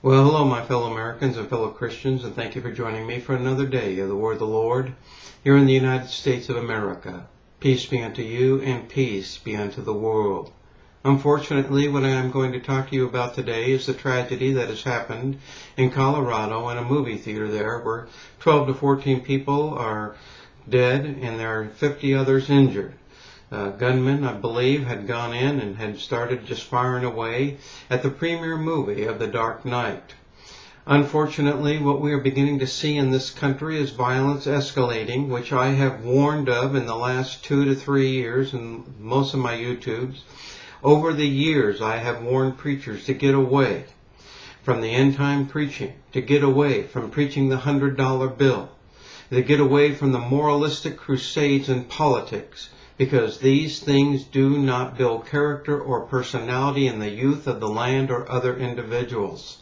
Well, hello, my fellow Americans and fellow Christians, and thank you for joining me for another day of the Word of the Lord here in the United States of America. Peace be unto you, and peace be unto the world. Unfortunately, what I am going to talk to you about today is the tragedy that has happened in Colorado in a movie theater there, where 12 to 14 people are dead and there are 50 others injured. Gunmen, I believe, had gone in and had started just firing away at the premiere movie of The Dark Knight. Unfortunately, what we are beginning to see in this country is violence escalating, which I have warned of in the last 2 to 3 years in most of my YouTubes. Over the years, I have warned preachers to get away from the end-time preaching, to get away from preaching the $100 bill, to get away from the moralistic crusades in politics, because these things do not build character or personality in the youth of the land or other individuals.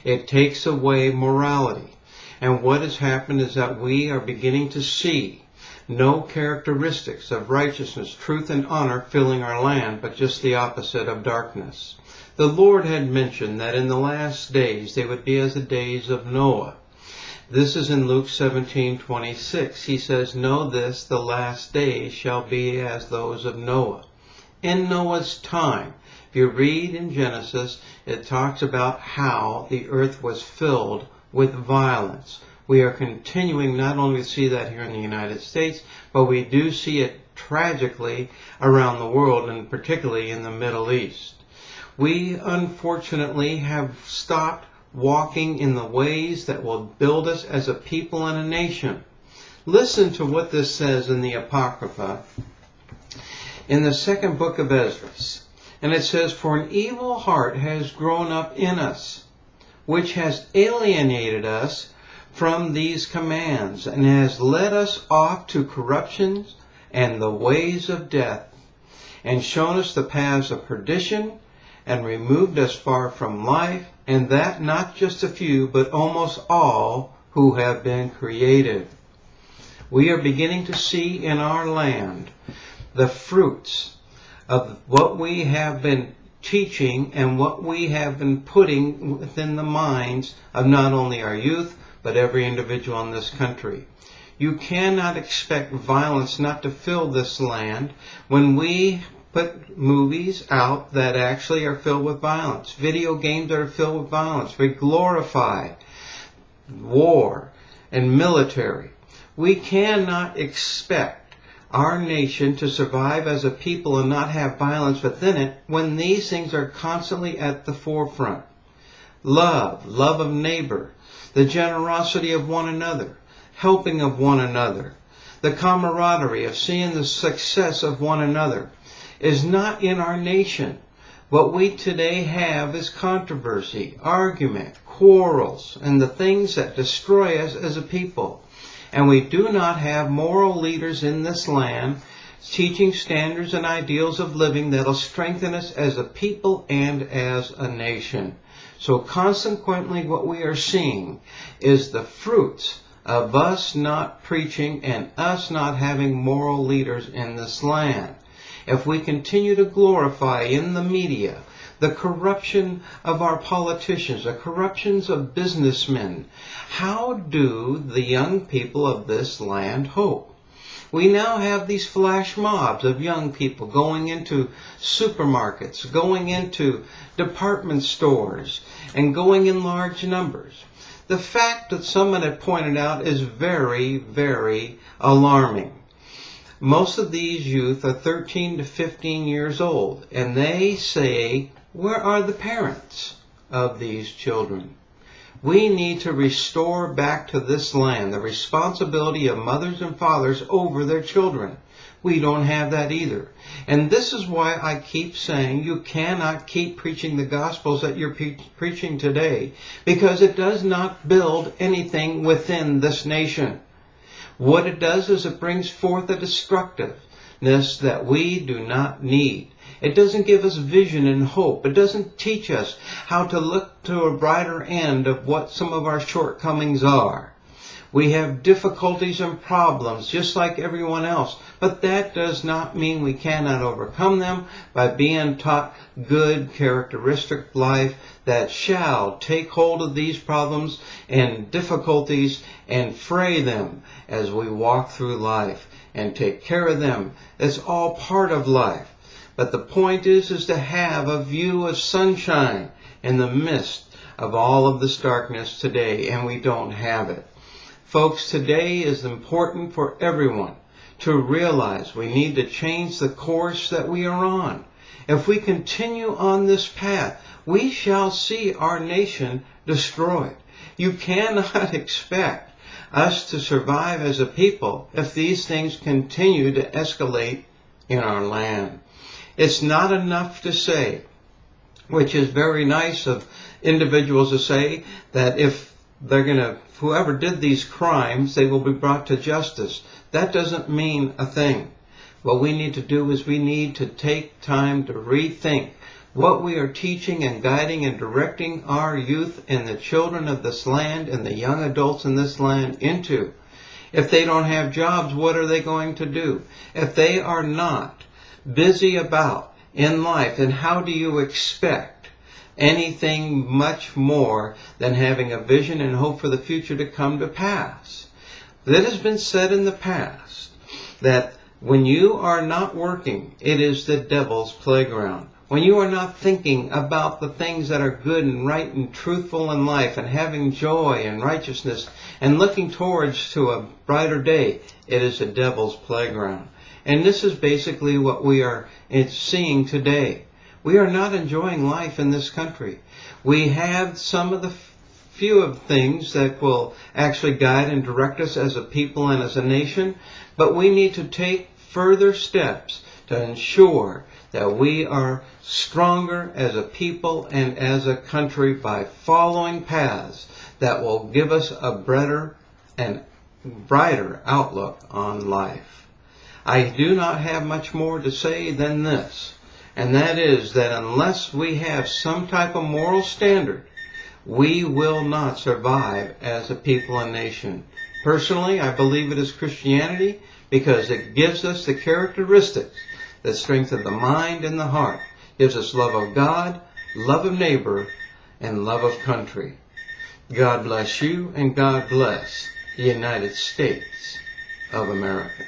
It takes away morality. And what has happened is that we are beginning to see no characteristics of righteousness, truth, and honor filling our land, but just the opposite of darkness. The Lord had mentioned that in the last days they would be as the days of Noah. This is in Luke 17:26. He says, "Know this, the last days shall be as those of Noah." In Noah's time, if you read in Genesis, it talks about how the earth was filled with violence. We are continuing not only to see that here in the United States, but we do see it tragically around the world, and particularly in the Middle East. We unfortunately have stopped walking in the ways that will build us as a people and a nation. Listen to what this says in the Apocrypha, in the second book of Ezra. And it says, "For an evil heart has grown up in us, which has alienated us from these commands, and has led us off to corruptions and the ways of death, and shown us the paths of perdition, and removed us far from life, and that not just a few, but almost all who have been created." We are beginning to see in our land the fruits of what we have been teaching and what we have been putting within the minds of not only our youth, but every individual in this country. You cannot expect violence not to fill this land when we put movies out that actually are filled with violence, video games that are filled with violence. We glorify war and military. We cannot expect our nation to survive as a people and not have violence within it when these things are constantly at the forefront. Love of neighbor, the generosity of one another, helping of one another, the camaraderie of seeing the success of one another is not in our nation. What we today have is controversy, argument, quarrels, and the things that destroy us as a people. And we do not have moral leaders in this land teaching standards and ideals of living that will strengthen us as a people and as a nation. So consequently, what we are seeing is the fruits of us not preaching and us not having moral leaders in this land. If we continue to glorify in the media the corruption of our politicians, the corruptions of businessmen, how do the young people of this land hope? We now have these flash mobs of young people going into supermarkets, going into department stores, and going in large numbers. The fact that someone had pointed out is very, very alarming. Most of these youth are 13 to 15 years old, and they say, where are the parents of these children? We need to restore back to this land the responsibility of mothers and fathers over their children. We don't have that either. And this is why I keep saying you cannot keep preaching the gospels that you're preaching today, because it does not build anything within this nation. What it does is it brings forth a destructiveness that we do not need. It doesn't give us vision and hope. It doesn't teach us how to look to a brighter end of what some of our shortcomings are. We have difficulties and problems just like everyone else, but that does not mean we cannot overcome them by being taught good characteristic life that shall take hold of these problems and difficulties and fray them as we walk through life and take care of them. It's all part of life. But the point is to have a view of sunshine in the midst of all of this darkness today, and we don't have it. Folks, today is important for everyone to realize we need to change the course that we are on. If we continue on this path, we shall see our nation destroyed. You cannot expect us to survive as a people if these things continue to escalate in our land. It's not enough to say, which is very nice of individuals to say, that if whoever did these crimes, they will be brought to justice. That doesn't mean a thing. What we need to do is we need to take time to rethink what we are teaching and guiding and directing our youth and the children of this land and the young adults in this land into. If they don't have jobs, what are they going to do? If they are not busy about in life, then how do you expect anything much more than having a vision and hope for the future to come to pass? It has been said in the past that when you are not working, it is the devil's playground. When you are not thinking about the things that are good and right and truthful in life and having joy and righteousness and looking towards to a brighter day, it is the devil's playground. And this is basically what we are seeing today. We are not enjoying life in this country. We have some of the few of things that will actually guide and direct us as a people and as a nation, but we need to take further steps to ensure that we are stronger as a people and as a country by following paths that will give us a better and brighter outlook on life. I do not have much more to say than this. And that is that unless we have some type of moral standard, we will not survive as a people and nation. Personally, I believe it is Christianity because it gives us the characteristics that strengthen the mind and the heart. It gives us love of God, love of neighbor, and love of country. God bless you and God bless the United States of America.